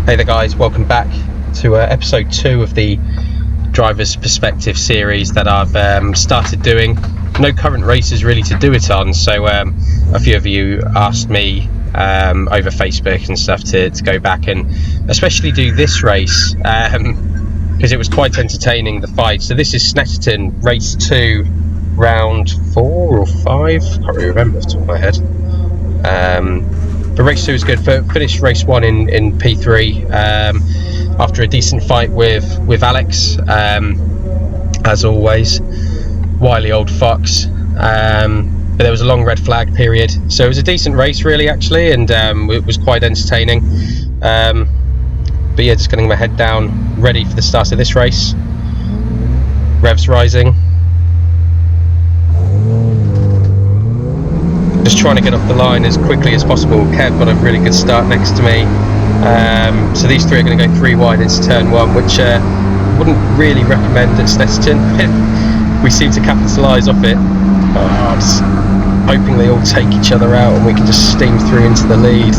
Hey there guys, welcome back to episode 2 of the Driver's Perspective series that I've started doing. No current races really to do it on, so a few of you asked me over Facebook and stuff to go back and especially do this race because it was quite entertaining, the fight. So this is Snetterton, race 2, round 4 or 5, can't really remember off the top of my head. But race 2 is good. Finished race 1 in P3 after a decent fight with Alex, as always. Wily old fox. But there was a long red flag period, so it was a decent race really, actually, and it was quite entertaining. But yeah, just getting my head down, ready for the start of this race. Revs rising. Just trying to get off the line as quickly as possible. Kev got a really good start next to me. So these three are going to go 3 wide into turn 1, which wouldn't really recommend at Snetterton. We seem to capitalise off it. Just hoping they all take each other out and we can just steam through into the lead.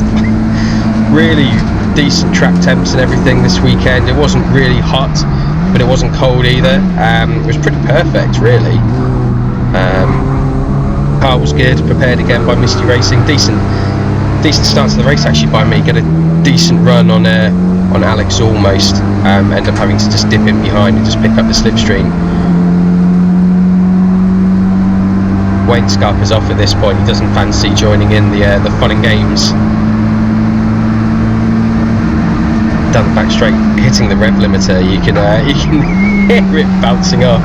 Really decent track temps and everything this weekend. It wasn't really hot, but it wasn't cold either. It was pretty perfect, really. Car was good, prepared again by Misty Racing. Decent start to the race actually by me. Get a decent run on Alex almost. End up having to just dip in behind and just pick up the slipstream. Wayne Scarpa's off at this point. He doesn't fancy joining in the fun and games. Down the back straight, hitting the rev limiter, you can hear it bouncing off.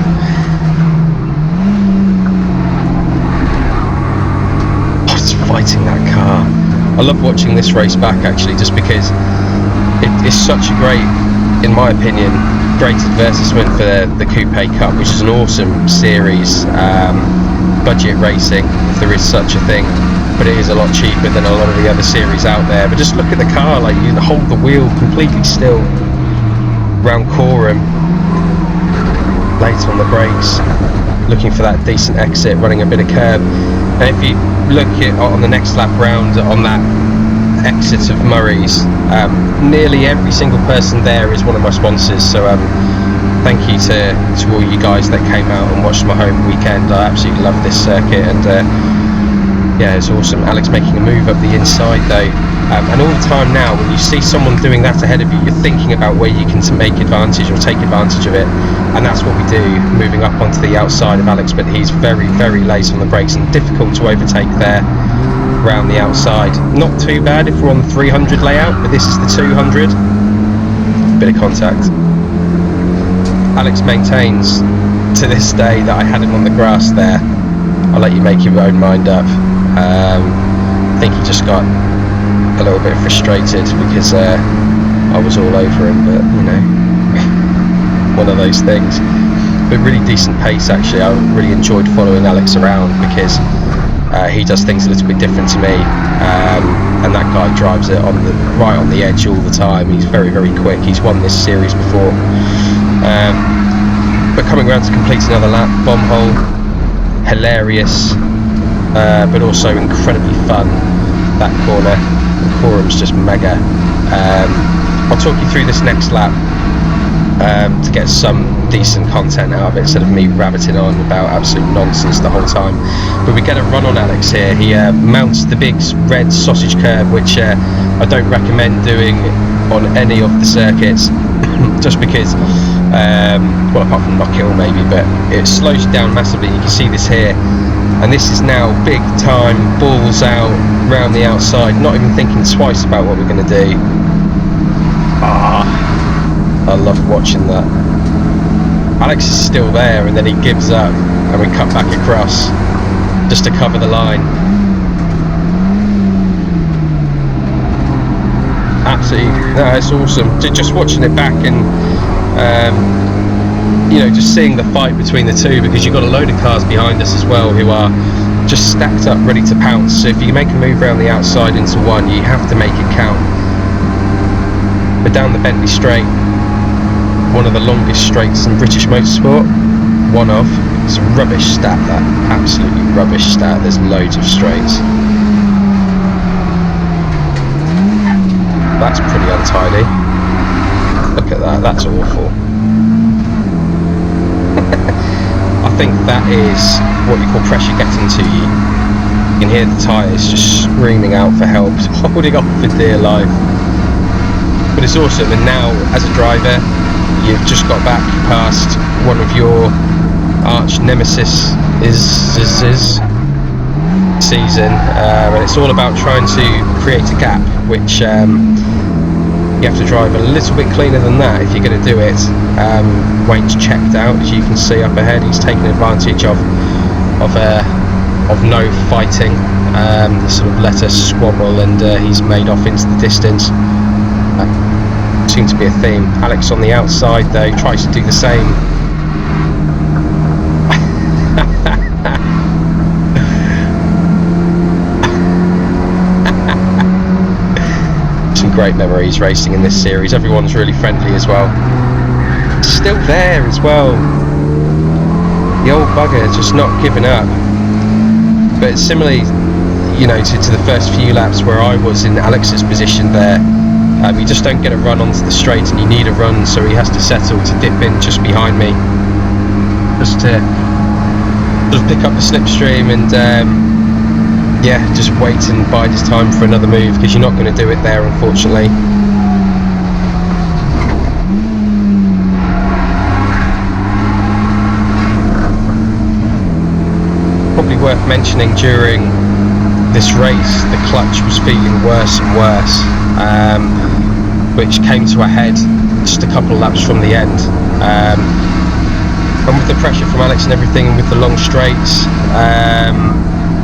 Fighting that car. I love watching this race back actually, just because it is such a great, in my opinion, great advertisement for the Coupe Cup, which is an awesome series, budget racing, if there is such a thing, but it is a lot cheaper than a lot of the other series out there. But just look at the car, like you hold the wheel completely still round Coram, late on the brakes, looking for that decent exit, running a bit of curb. And if you look on the next lap round on that exit of Murray's, nearly every single person there is one of my sponsors, so thank you to all you guys that came out and watched my home weekend. I absolutely love this circuit, and yeah, it's awesome. Alex making a move up the inside though, and all the time now when you see someone doing that ahead of you, you're thinking about where you can make advantage or take advantage of it, and that's what we do, moving up onto the outside of Alex. But he's very, very late on the brakes and difficult to overtake there round the outside. Not too bad if we're on the 300 layout, but this is the 200. Bit of contact. Alex maintains to this day that I had him on the grass there. I'll let you make your own mind up. I think he just got a little bit frustrated because I was all over him, but you know, one of those things. But really decent pace actually. I really enjoyed following Alex around because he does things a little bit different to me, and that guy drives it right on the edge all the time. He's very, very quick. He's won this series before. But coming around to complete another lap, bomb hole, hilarious, but also incredibly fun, that corner. The Coram's just mega. I'll talk you through this next lap to get some decent content out of it, instead of me rabbiting on about absolute nonsense the whole time. But we get a run on Alex here. He mounts the big red sausage curve, which I don't recommend doing on any of the circuits, just because, well, apart from Knockhill maybe, but it slows you down massively. You can see this here, and this is now big time, balls out round the outside, not even thinking twice about what we're going to do. I love watching that. Alex is still there, and then he gives up, and we cut back across just to cover the line. Absolutely, no, it's awesome. Just watching it back and you know, just seeing the fight between the two, because you've got a load of cars behind us as well who are just stacked up ready to pounce. So if you make a move around the outside into one, you have to make it count. But down the Bentley straight, one of the longest straights in British motorsport, one of, it's a rubbish stat, that, absolutely rubbish stat. There's loads of straights. That's pretty untidy. That's awful. I think that is what you call pressure getting to you. You can hear the tyres just screaming out for help, holding on for dear life. But it's awesome, and now as a driver, you've just got back past one of your arch nemesis season, and it's all about trying to create a gap, which you have to drive a little bit cleaner than that if you're going to do it. Wayne's checked out, as you can see up ahead. He's taken advantage of no fighting. He sort of let us squabble, and he's made off into the distance. Seems to be a theme. Alex on the outside though tries to do the same. Some great memories racing in this series. Everyone's really friendly as well. Still there as well. The old bugger just not giving up. But similarly, you know, to the first few laps where I was in Alex's position there, you just don't get a run onto the straight, and you need a run, so he has to settle to dip in just behind me, just to sort of pick up the slipstream and yeah, just wait and bide his time for another move, because you're not going to do it there, unfortunately. Probably worth mentioning, during this race the clutch was feeling worse and worse, which came to a head just a couple of laps from the end, and with the pressure from Alex and everything, and with the long straights,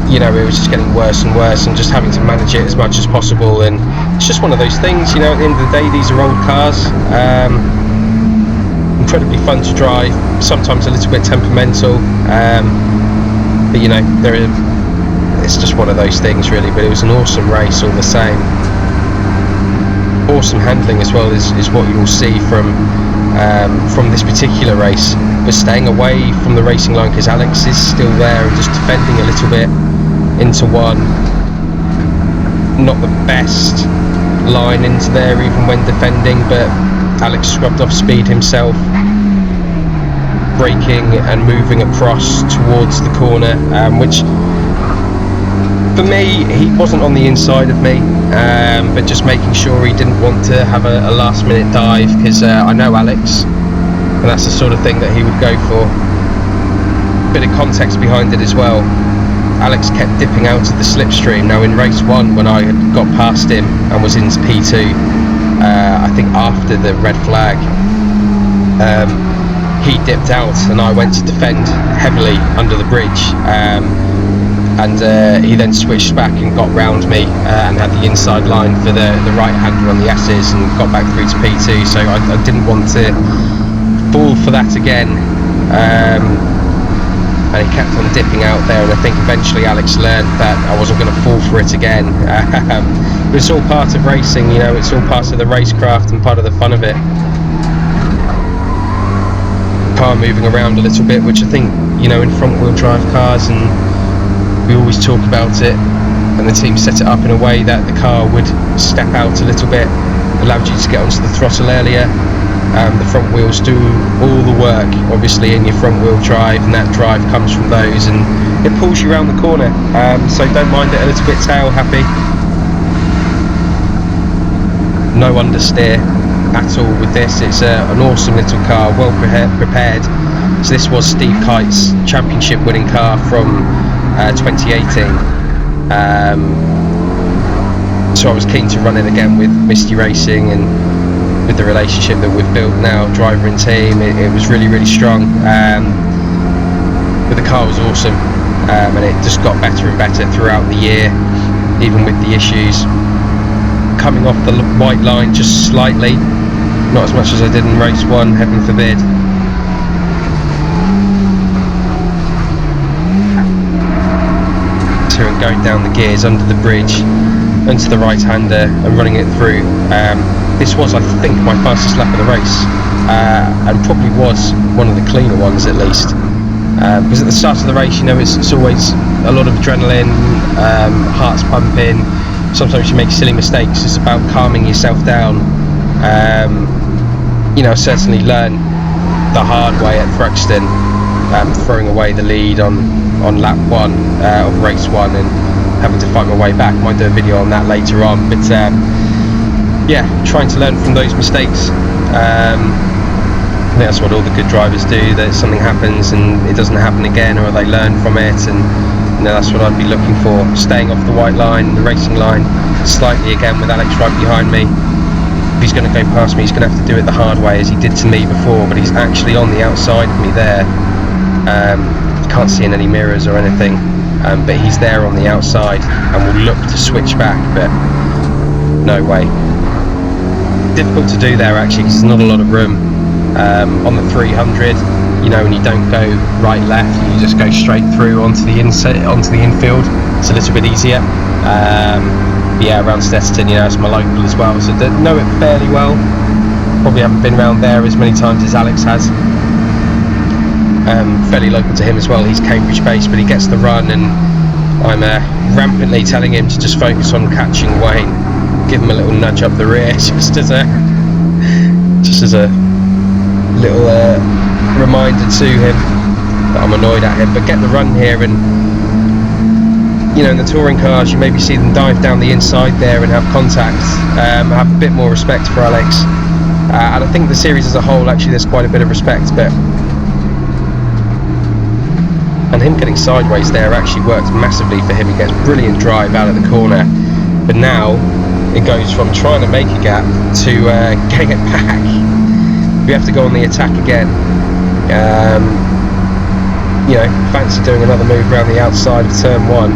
you know, it was just getting worse and worse, and just having to manage it as much as possible. And it's just one of those things, you know, at the end of the day, these are old cars, incredibly fun to drive, sometimes a little bit temperamental, but you know, it's just one of those things really. But it was an awesome race all the same. Awesome handling as well is what you will see from this particular race, but staying away from the racing line, because Alex is still there and just defending a little bit into one. Not the best line into there even when defending, but Alex scrubbed off speed himself, braking and moving across towards the corner, which for me, he wasn't on the inside of me, but just making sure he didn't want to have a last minute dive, because I know Alex, and that's the sort of thing that he would go for. Bit of context behind it as well. Alex kept dipping out of the slipstream. Now in race 1, when I had got past him and was into P2, I think after the red flag, he dipped out and I went to defend heavily under the bridge, and he then switched back and got round me, and had the inside line for the right hander on the S's, and got back through to P2, so I didn't want to fall for that again, and he kept on dipping out there, and I think eventually Alex learned that I wasn't going to fall for it again. But it's all part of racing, you know, it's all part of the racecraft and part of the fun of it. Car moving around a little bit, which I think, you know, in front wheel drive cars, and we always talk about it, and the team set it up in a way that the car would step out a little bit, allowed you to get onto the throttle earlier. The front wheels do all the work, obviously, in your front wheel drive, and that drive comes from those, and it pulls you around the corner, so don't mind it a little bit tail happy. No understeer at all with this. It's an awesome little car, well prepared. So this was Steve Kite's championship winning car from 2018, so I was keen to run it again with Misty Racing, and with the relationship that we've built now, driver and team, it was really, really strong. But the car was awesome, and it just got better and better throughout the year, even with the issues. Coming off the white line just slightly, not as much as I did in race 1, heaven forbid. And going down the gears under the bridge into the right hander and running it through. This was, I think, my fastest lap of the race, and probably was one of the cleaner ones at least, because at the start of the race, you know, it's always a lot of adrenaline, heart's pumping, sometimes you make silly mistakes. It's about calming yourself down, you know, certainly learned the hard way at Thruxton, throwing away the lead on lap 1 of race 1 and having to fight my way back. Might do a video on that later on, but yeah, trying to learn from those mistakes. I think that's what all the good drivers do, that something happens and it doesn't happen again, or they learn from it, and you know, that's what I'd be looking for. Staying off the white line, the racing line, slightly again with Alex right behind me. If he's going to go past me, he's going to have to do it the hard way, as he did to me before, but he's actually on the outside of me there. Can't see in any mirrors or anything, but he's there on the outside and will look to switch back, but no way. Difficult to do there actually, because there's not a lot of room. On the 300, you know, when you don't go right left, you just go straight through onto the infield. It's a little bit easier. Yeah, around Snetterton, you know, it's my local as well, so I know it fairly well. Probably haven't been around there as many times as Alex has. Fairly local to him as well. He's Cambridge based, but he gets the run, and I'm rampantly telling him to just focus on catching Wayne. Give him a little nudge up the rear, just as a little reminder to him that I'm annoyed at him. But get the run here, and you know, in the touring cars you maybe see them dive down the inside there and have contact. Have a bit more respect for Alex, and I think the series as a whole, actually there's quite a bit of respect. But and him getting sideways there actually worked massively for him. He gets brilliant drive out of the corner, but now it goes from trying to make a gap to getting it back. We have to go on the attack again. You know, fancy doing another move around the outside of turn 1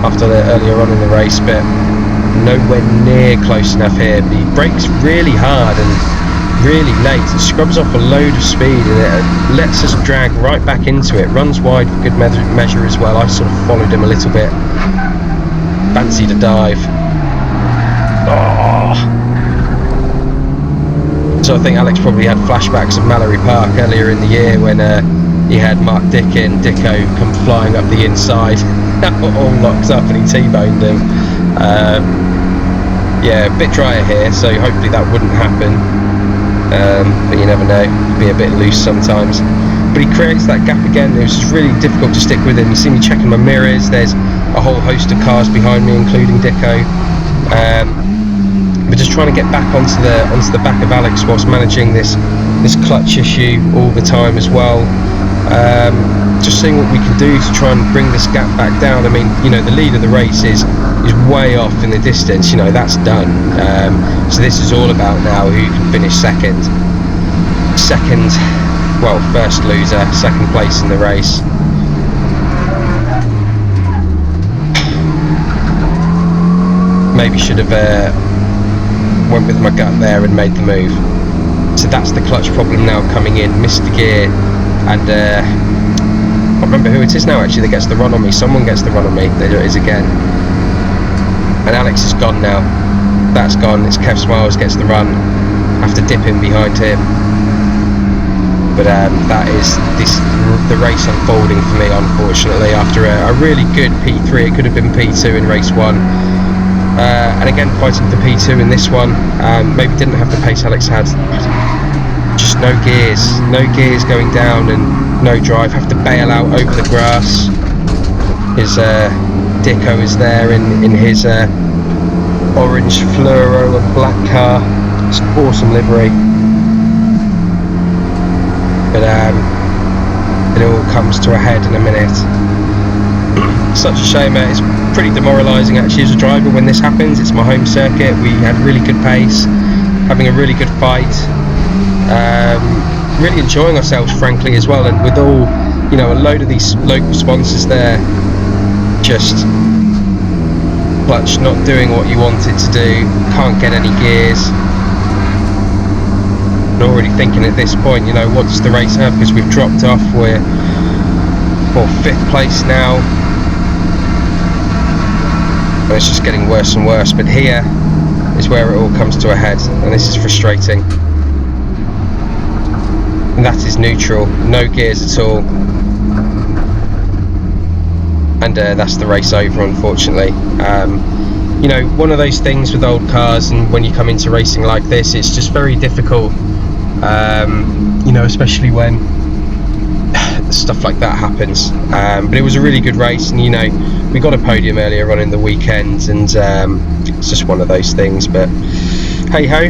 after earlier on in the race, but nowhere near close enough here. But he brakes really hard and really late. It scrubs off a load of speed, and it lets us drag right back into it. Runs wide for good measure as well. I sort of followed him a little bit. Fancied a dive. Oh. So I think Alex probably had flashbacks of Mallory Park earlier in the year when he had Mark Dicko come flying up the inside, all locked up, and he T-boned him. Yeah, a bit drier here, so hopefully that wouldn't happen. But you never know, it'd be a bit loose sometimes. But he creates that gap again. It was just really difficult to stick with him. You see me checking my mirrors, there's a whole host of cars behind me, including Dicko. We're just trying to get back onto the back of Alex whilst managing this clutch issue all the time as well. Just seeing what we can do to try and bring this gap back down. I mean, you know, the lead of the race is way off in the distance. You know, that's done. So this is all about now who can finish second. Well, first loser, second place in the race. Maybe should have went with my gut there and made the move. So that's the clutch problem now coming in. Missed the gear, and I can't remember who it is now actually that gets the run on me. Someone gets the run on me. There it is again. And Alex is gone now. That's gone. It's Kev Smiles gets the run. Have to dip in behind him. But that is the race unfolding for me, unfortunately, after a really good P3. It could have been P2 in race 1. And again, fighting for P2 in this one. Maybe didn't have the pace Alex had. Just no gears going down, and no drive. Have to bail out over the grass. His Dicko is there in his orange fluoro and black car. It's an awesome livery. But it all comes to a head in a minute. Such a shame. It's pretty demoralising actually as a driver when this happens. It's my home circuit. We had really good pace, having a really good fight, really enjoying ourselves frankly as well, and with all, you know, a load of these local sponsors there, just clutch not doing what you want it to do, can't get any gears. And already thinking at this point, you know, what does the race have, because we've dropped off. We're 5th place now, and it's just getting worse and worse. But here is where it all comes to a head, and this is frustrating. And that is neutral, no gears at all, and that's the race over, unfortunately. You know, one of those things with old cars, and when you come into racing like this, it's just very difficult You know, especially when stuff like that happens. But it was a really good race, and you know, we got a podium earlier on in the weekend, and it's just one of those things. But hey ho.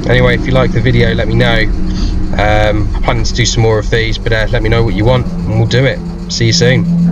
Anyway, if you like the video, let me know. I'm planning to do some more of these, but let me know what you want and we'll do it. See you soon.